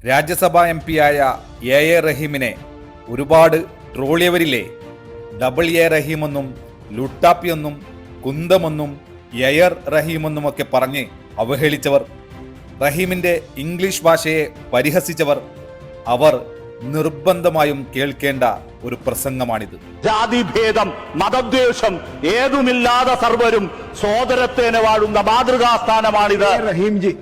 രാജ്യസഭാ MP-യായ A റഹീമിനെ ഒരുപാട് ട്രോളിയവരില്ലേ? Double A റഹീമെന്നും ലുട്ടാപ്പിയെന്നും കുന്തമെന്നും air റഹീമെന്നുമൊക്കെ പറഞ്ഞ് അവഹേളിച്ചവർ, റഹീമിൻ്റെ English ഭാഷയെ പരിഹസിച്ചവർ, അവർ നിർബന്ധമായും കേൾക്കേണ്ട ഒരു പ്രസംഗമാണിത്. ജാതിഭേദം, മതദ്വേഷം ഏതുമില്ലാതെ സർവരും സോദരത്തേനെ വാഴുന്ന മാതൃകാസ്ഥാനമാണിത്. റഹീംജി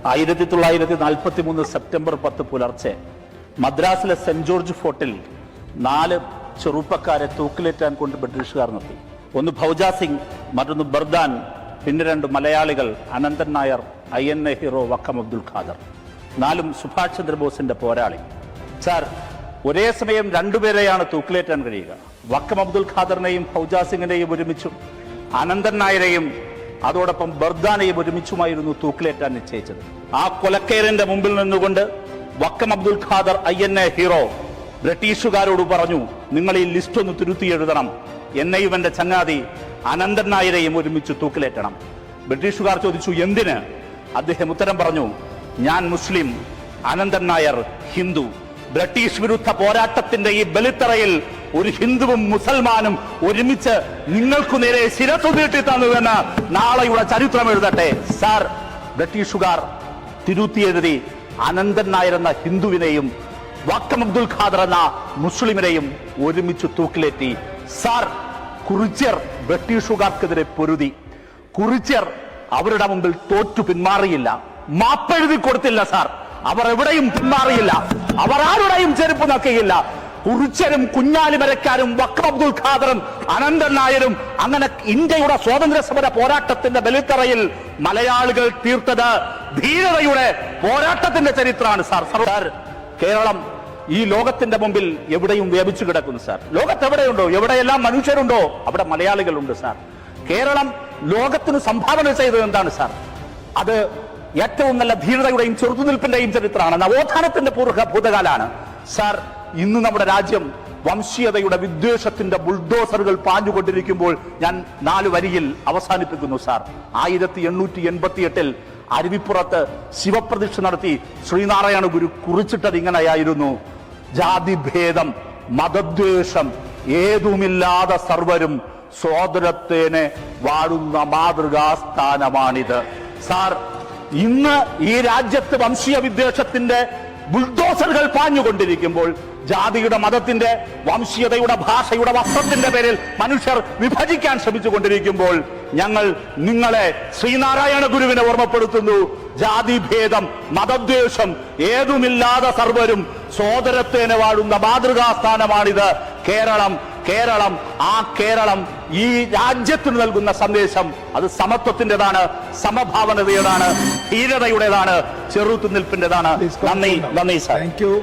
1943 സെപ്റ്റംബർ 10 പുലർച്ചെ മദ്രാസിലെ സെന്റ് ജോർജ് ഫോർട്ടിൽ 4 ചെറുപ്പക്കാരെ തൂക്കിലേറ്റാൻ കൊണ്ട് ബ്രിട്ടീഷുകാർ നിർത്തി. ഒന്ന് ഭൗജ സിംഗ്, മറ്റൊന്ന് ബർദാൻ, പിന്നെ 2 മലയാളികൾ, അനന്തൻ നായർ, INA ഹീറോ വക്കം അബ്ദുൽ ഖാദർ. 4 സുഭാഷ് ചന്ദ്രബോസിന്റെ പോരാളി. സാർ, ഒരേ സമയം 2 പേരെയാണ് തൂക്കിലേറ്റാൻ കഴിയുക. വക്കം അബ്ദുൽ ഖാദറിനെയും ഭൗജ സിംഗിനെയും ഒരുമിച്ചും അനന്തൻ നായരെയും അതോടൊപ്പം ബർദാനെയും ഒരുമിച്ചുമായിരുന്നു തൂക്കിലേറ്റാൻ നിശ്ചയിച്ചത്. ആ കൊലക്കേറിന്റെ മുമ്പിൽ നിന്നുകൊണ്ട് വക്കം അബ്ദുൽ ഖാദർ INA ഹീറോ ബ്രിട്ടീഷുകാരോട് പറഞ്ഞു, നിങ്ങൾ ഈ ലിസ്റ്റ് ഒന്ന് തിരുത്തി എഴുതണം, എന്നെയും എന്റെ ചങ്ങാതി അനന്തൻ നായരെയും ഒരുമിച്ച് തൂക്കിലേറ്റണം. ബ്രിട്ടീഷുകാർ ചോദിച്ചു, എന്തിന്? അദ്ദേഹം ഉത്തരം പറഞ്ഞു, ഞാൻ മുസ്ലിം, അനന്തൻ നായർ ഹിന്ദു. ബ്രിട്ടീഷ് വിരുദ്ധ പോരാട്ടത്തിന്റെ ഈ ബലിത്തറയിൽ ഒരു ഹിന്ദുവും മുസൽമാനും ഒരുമിച്ച് നിങ്ങൾക്കു നേരെ ശിരസ്സു നീട്ടി തന്നുവെന്ന് നാളെയുടെ ചരിത്രം എഴുതട്ടെ. സാർ, ബ്രിട്ടീഷുകാർ തിരുത്തി എഴുതി അനന്തൻ നായർ എന്ന ഹിന്ദുവിനെയും വക്കം അബ്ദുൽ ഖാദർ എന്ന മുസ്ലിമിനെയും ഒരുമിച്ച് തൂക്കിലേറ്റി. സാർ, കുറിച്യർ ബ്രിട്ടീഷുകാർക്കെതിരെ പൊരുതി. കുറിച്യർ അവരുടെ മുമ്പിൽ തോറ്റു പിന്മാറിയില്ല, മാപ്പെഴുതി കൊടുത്തില്ല. സാർ, അവർ എവിടെയും പിന്മാറിയില്ല, അവർ ആരുടെയും ചെരുപ്പ് നക്കുകയില്ല. കുറിച്യരും കുഞ്ഞാലിമരക്കാരും വക്കം അബ്ദുൽ ഖാദറും അനന്തൻ നായരും അങ്ങനെ ഇന്ത്യയുടെ സ്വാതന്ത്ര്യ സമര പോരാട്ടത്തിന്റെ ബലിത്തറയിൽ മലയാളികൾ തീർത്തത് ധീരതയുടെ പോരാട്ടത്തിന്റെ ചരിത്രമാണ്. സാർ, കേരളം ഈ ലോകത്തിന്റെ മുമ്പിൽ എവിടെയും വ്യാപിച്ചു കിടക്കുന്നു. സാർ, ലോകത്ത് എവിടെയുണ്ടോ, എവിടെയെല്ലാം മനുഷ്യരുണ്ടോ അവിടെ മലയാളികളുണ്ട്. സാർ, കേരളം ലോകത്തിന് സംഭാവന ചെയ്തത് എന്താണ്? സാർ, അത് ഏറ്റവും നല്ല ധീരതയുടെയും ചെറുത്തുനിൽപ്പിന്റെയും ചരിത്രമാണ്, നവോത്ഥാനത്തിന്റെ ഭൂതകാലാണ്. സാർ, ഇന്ന് നമ്മുടെ രാജ്യം വംശീയതയുടെ വിദ്വേഷത്തിന്റെ ബുൾഡോസറുകൾ പാഞ്ഞുകൊണ്ടിരിക്കുമ്പോൾ ഞാൻ 4 വരിയിൽ അവസാനിപ്പിക്കുന്നു. സാർ, 1888 അരുവിപ്പുറത്ത് ശിവപ്രതിഷ്ഠ നടത്തി ശ്രീനാരായണ ഗുരു കുറിച്ചിട്ടത് ഇങ്ങനെയായിരുന്നു, ജാതിഭേദം, മതദ്വേഷം ഏതുമില്ലാതെ സർവരും സോദരത്തേനെ വാഴുന്ന മാതൃകാസ്ഥാനമാണിത്. സാർ, ഇന്ന് ഈ രാജ്യത്ത് വംശീയ വിദ്വേഷത്തിന്റെ ബുൾഡോസറുകൾ പാഞ്ഞുകൊണ്ടിരിക്കുമ്പോൾ, ജാതിയുടെ, മതത്തിന്റെ, വംശീയതയുടെ, ഭാഷയുടെ, വസ്ത്രത്തിന്റെ പേരിൽ മനുഷ്യർ വിഭജിക്കാൻ ശ്രമിച്ചുകൊണ്ടിരിക്കുമ്പോൾ ഞങ്ങൾ നിങ്ങളെ ശ്രീനാരായണ ഗുരുവിനെ ഓർമ്മപ്പെടുത്തുന്നു. ജാതിഭേദം, മതദ്വേഷം ഏതുമില്ലാതെ സർവരും സോദരത്തേനെ വാഴുന്ന മാതൃകാസ്ഥാനമാണിത് കേരളം. കേരളം, ആ കേരളം ഈ രാജ്യത്തിന് നൽകുന്ന സന്ദേശം അത് സമത്വത്തിൻ്റെതാണ്, സമഭാവനതയുടേതാണ്, ധീരതയുടേതാണ്, ചെറുത്തുനിൽപ്പിൻ്റെതാണ്. നന്ദി സാർ. Thank you.